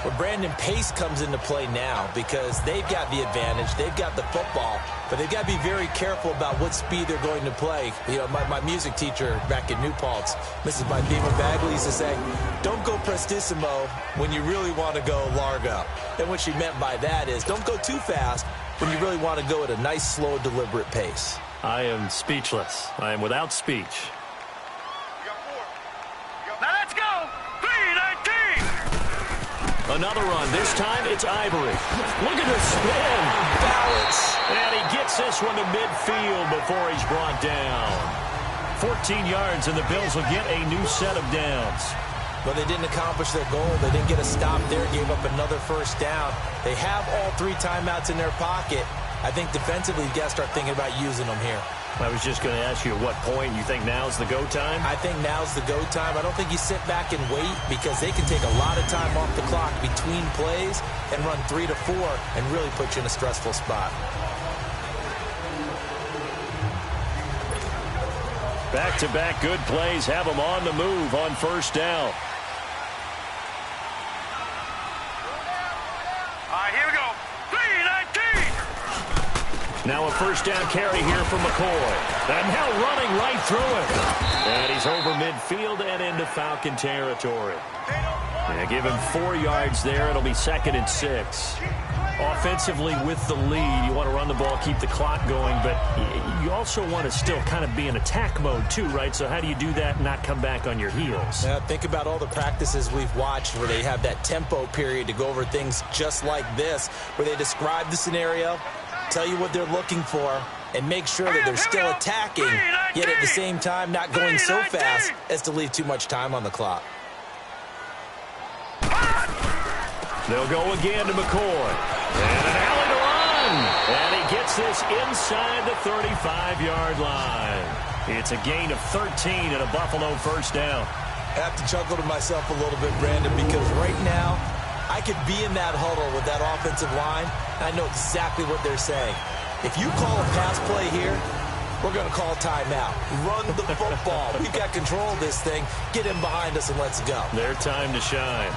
Speaker 3: Well, Brandon, pace comes into play now because they've got the advantage. They've got the football, but they've got to be very careful about what speed they're going to play. You know, my music teacher back in New Paltz, Mrs. Bythema Bagley, used to say, don't go prestissimo when you really want to go largo. And what she meant by that is don't go too fast when you really want to go at a nice, slow, deliberate pace.
Speaker 2: I am speechless. I am without speech.
Speaker 4: Now let's go! 3-19!
Speaker 2: Another run. This time it's Ivory. Look at the spin.
Speaker 3: Balance.
Speaker 2: And he gets this one to midfield before he's brought down. 14 yards, and the Bills will get a new set of downs.
Speaker 3: But they didn't accomplish their goal. They didn't get a stop there, gave up another first down. They have all 3 timeouts in their pocket. I think defensively, you've got to start thinking about using them here.
Speaker 2: I was just going to ask you at what point you think now's the go time?
Speaker 3: I think now's the go time. I don't think you sit back and wait because they can take a lot of time off the clock between plays and run 3 to 4 and really put you in a stressful spot.
Speaker 2: Back-to-back good plays have them on the move on first down.
Speaker 4: All right, here we go. 3-19!
Speaker 2: Now a first down carry here from McCoy. And now running right through it. And he's over midfield and into Falcon territory. Yeah, give him 4 yards there. It'll be 2nd and 6. Offensively with the lead, you want to run the ball, keep the clock going, but you also want to still kind of be in attack mode too, right? So how do you do that and not come back on your heels?
Speaker 3: Now, think about all the practices we've watched where they have that tempo period to go over things just like this, where they describe the scenario, tell you what they're looking for, and make sure that they're still attacking, yet at the same time not going so fast as to leave too much time on the clock.
Speaker 2: They'll go again to McCoy. And an alley to run. And he gets this inside the 35-yard line. It's a gain of 13 and a Buffalo first down.
Speaker 3: I have to chuckle to myself a little bit, Brandon, because right now I could be in that huddle with that offensive line, and I know exactly what they're saying. If you call a pass play here, we're going to call timeout. Run the football. We've got control of this thing. Get in behind us and let's go.
Speaker 2: Their time to shine.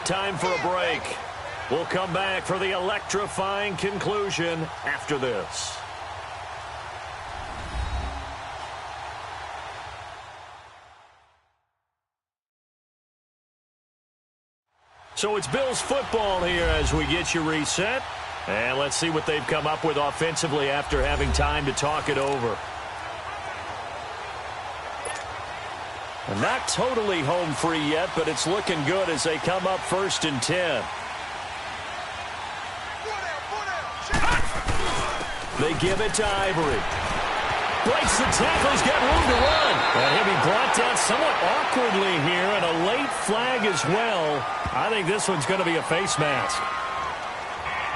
Speaker 2: Time for a break. We'll come back for the electrifying conclusion after this. So it's Bills football here as we get you reset. And let's see what they've come up with offensively after having time to talk it over. And not totally home free yet, but it's looking good as they come up 1st and 10. They give it to Ivory. Breaks the tackle. He's got room to run. And he'll be brought down somewhat awkwardly here, and a late flag as well. I think this one's going to be a face mask.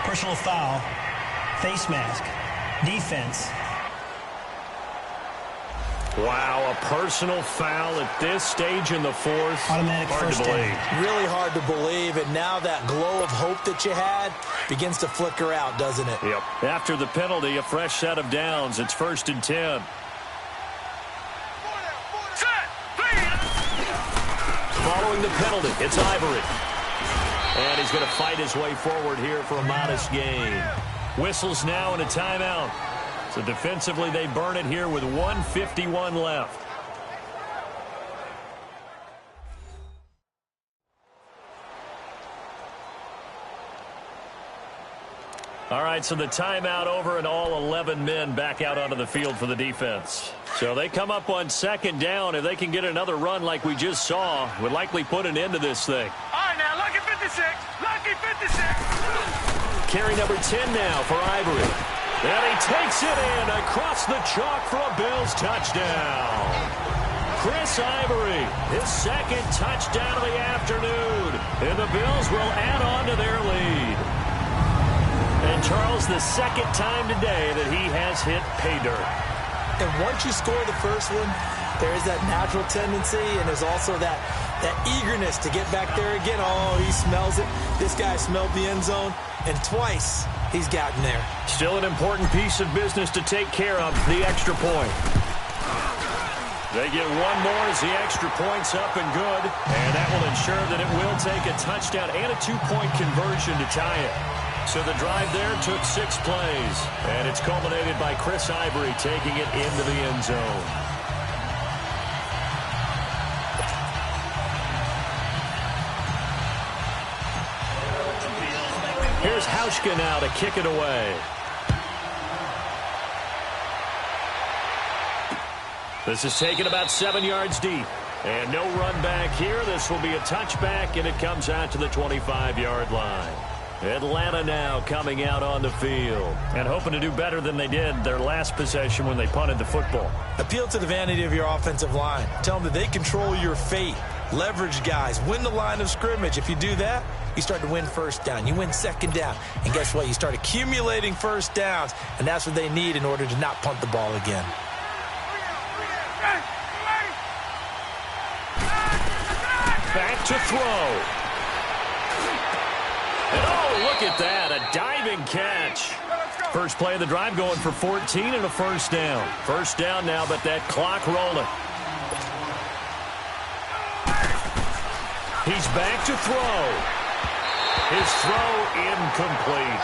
Speaker 5: Personal foul, face mask, defense.
Speaker 2: Wow, a personal foul at this stage in the fourth.
Speaker 5: Automatic
Speaker 2: Hard
Speaker 5: first
Speaker 2: to believe.
Speaker 5: down.
Speaker 3: Really hard to believe, and now that glow of hope that you had begins to flicker out, doesn't it?
Speaker 2: Yep. After the penalty, a fresh set of downs. It's 1st and 10. Following the penalty, it's Ivory. And he's going to fight his way forward here for a modest gain. Whistles now and a timeout. So defensively, they burn it here with 1:51 left. All right, so the timeout over and all 11 men back out onto the field for the defense. So they come up on 2nd down. If they can get another run like we just saw, would likely put an end to this thing.
Speaker 4: All right, now, lucky 56. Lucky 56.
Speaker 2: Carry number 10 now for Ivory. And he takes it in across the chalk for a Bills touchdown. Chris Ivory, his 2nd touchdown of the afternoon. And the Bills will add on to their lead. And Charles, the 2nd time today that he has hit pay dirt.
Speaker 3: And once you score the first one, there is that natural tendency, and there's also that eagerness to get back there again. Oh, he smells it. This guy smelled the end zone, and twice he's gotten there.
Speaker 2: Still an important piece of business to take care of, the extra point. They get one more as the extra point's up and good, and that will ensure that it will take a touchdown and a 2-point conversion to tie it. So the drive there took 6 plays, and it's culminated by Chris Ivory taking it into the end zone. Here's Hauschka now to kick it away. This is taken about 7 yards deep. And no run back here. This will be a touchback, and it comes out to the 25-yard line. Atlanta now coming out on the field and hoping to do better than they did their last possession when they punted the football.
Speaker 3: Appeal to the vanity of your offensive line. Tell them that they control your fate. Leverage guys. Win the line of scrimmage. If you do that, you start to win 1st down. You win 2nd down. And guess what? You start accumulating 1st downs, and that's what they need in order to not punt the ball again.
Speaker 2: Back to throw. And oh, look at that, a diving catch. First play of the drive going for 14 and a 1st down. 1st down now, but that clock rolling. He's back to throw. His throw incomplete.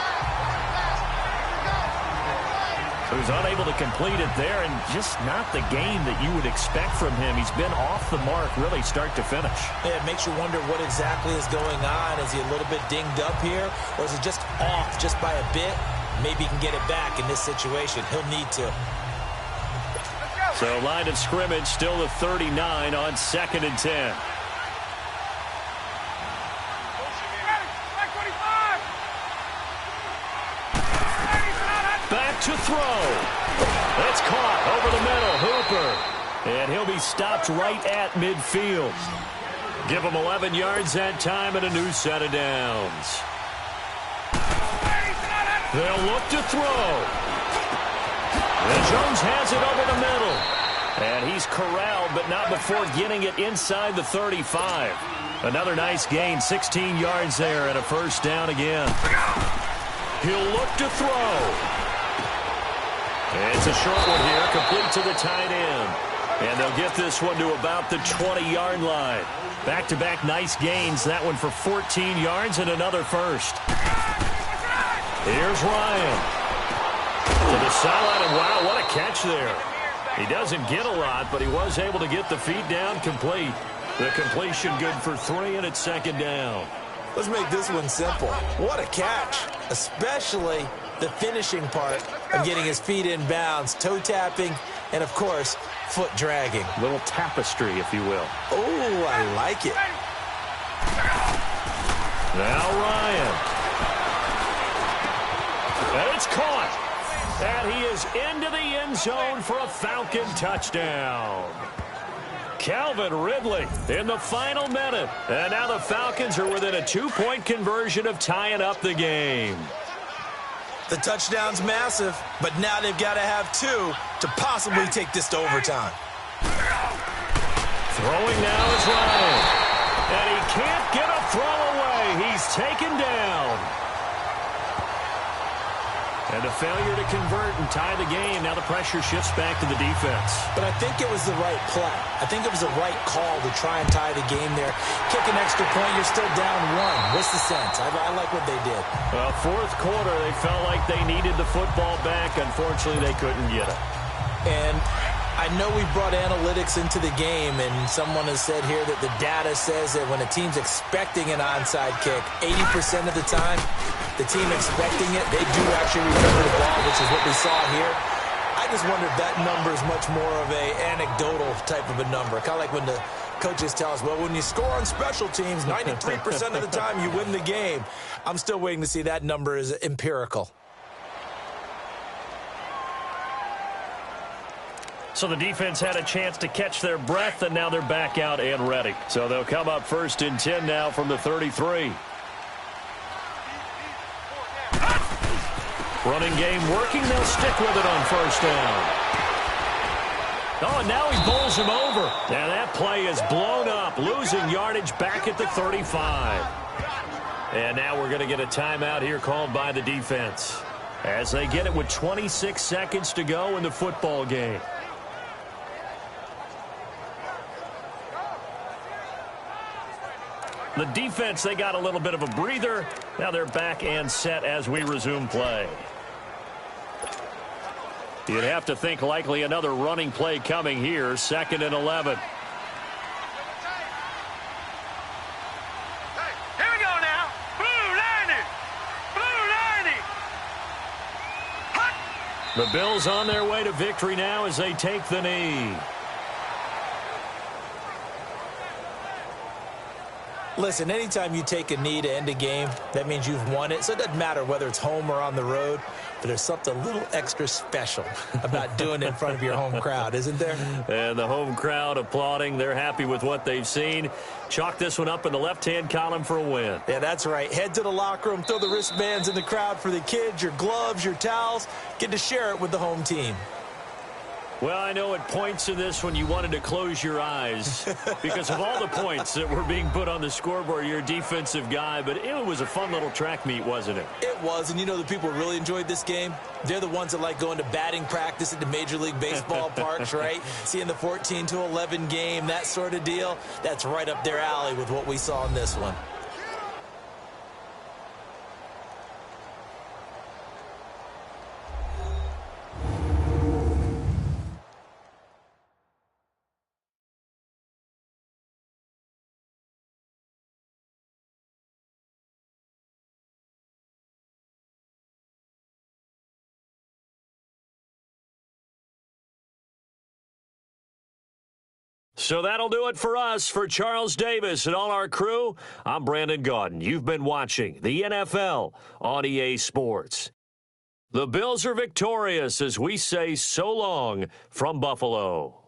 Speaker 2: So he's unable to complete it there, and just not the game that you would expect from him. He's been off the mark really start to finish.
Speaker 3: Yeah, it makes you wonder what exactly is going on. Is he a little bit dinged up here, or is it just off just by a bit? Maybe he can get it back in this situation. He'll need to.
Speaker 2: So line of scrimmage still the 39 on 2nd and 10. Back to throw. It's caught over the middle. Hooper. And he'll be stopped right at midfield. Give him 11 yards that time and a new set of downs. They'll look to throw. And Jones has it over the middle. And he's corralled, but not before getting it inside the 35. Another nice gain, 16 yards there and a 1st down again. He'll look to throw. It's a short one here, complete to the tight end. And they'll get this one to about the 20-yard line. Back-to-back nice gains, that one for 14 yards and another 1st. Here's Ryan. To the sideline, and wow, what a catch there. He doesn't get a lot, but he was able to get the feet down complete. The completion good for 3, and it's 2nd down.
Speaker 3: Let's make this one simple. What a catch, especially the finishing part of getting his feet in bounds, toe tapping, and, of course, foot dragging.
Speaker 2: Little tapestry, if you will.
Speaker 3: Oh, I like it.
Speaker 2: Now Ryan. And it's caught. And he is into the end zone for a Falcon touchdown. Calvin Ridley in the final minute. And now the Falcons are within a 2-point conversion of tying up the game.
Speaker 3: The touchdown's massive, but now they've got to have 2 to possibly take this to overtime.
Speaker 2: Throwing now is Ryan. And he can't get a throw away. He's taken down. And a failure to convert and tie the game. Now the pressure shifts back to the defense.
Speaker 3: But I think it was the right play. I think it was the right call to try and tie the game there. Kick an extra point, you're still down one. What's the sense? I like what they did.
Speaker 2: Well, fourth quarter, they felt like they needed the football back. Unfortunately, they couldn't get it.
Speaker 3: And I know we brought analytics into the game, and someone has said here that the data says that when a team's expecting an onside kick, 80% of the time, the team expecting it, they do actually recover the ball, which is what we saw here. I just wonder if that number is much more of a anecdotal type of a number. Kind of like when the coaches tell us, well, when you score on special teams, 93% of the time you win the game. I'm still waiting to see that number is empirical.
Speaker 2: So the defense had a chance to catch their breath, and now they're back out and ready. So they'll come up 1st and 10 now from the 33. Running game working. They'll stick with it on 1st down. Oh, and now he bowls him over. And that play is blown up, losing yardage back at the 35. And now we're going to get a timeout here called by the defense as they get it with 26 seconds to go in the football game. The defense, they got a little bit of a breather. Now they're back and set as we resume play. You'd have to think likely another running play coming here. 2nd and 11.
Speaker 4: Hey, here we go now. Blue 90. Blue 90. Hut.
Speaker 2: The Bills on their way to victory now as they take the knee.
Speaker 3: Listen, anytime you take a knee to end a game, that means you've won it. So it doesn't matter whether it's home or on the road, but there's something a little extra special about doing it in front of your home crowd, isn't there?
Speaker 2: And the home crowd applauding. They're happy with what they've seen. Chalk this one up in the left-hand column for a win.
Speaker 3: Yeah, that's right. Head to the locker room, throw the wristbands in the crowd for the kids, your gloves, your towels. Get to share it with the home team.
Speaker 2: Well, I know at points in this one you wanted to close your eyes because of all the points that were being put on the scoreboard. You're a defensive guy, but it was a fun little track meet, wasn't it?
Speaker 3: It was, and you know the people who really enjoyed this game? They're the ones that like going to batting practice at the Major League Baseball parks, right? Seeing the 14-11 game, that sort of deal. That's right up their alley with what we saw in this one.
Speaker 2: So that'll do it for us. For Charles Davis and all our crew, I'm Brandon Gaudin. You've been watching the NFL on EA Sports. The Bills are victorious as we say so long from Buffalo.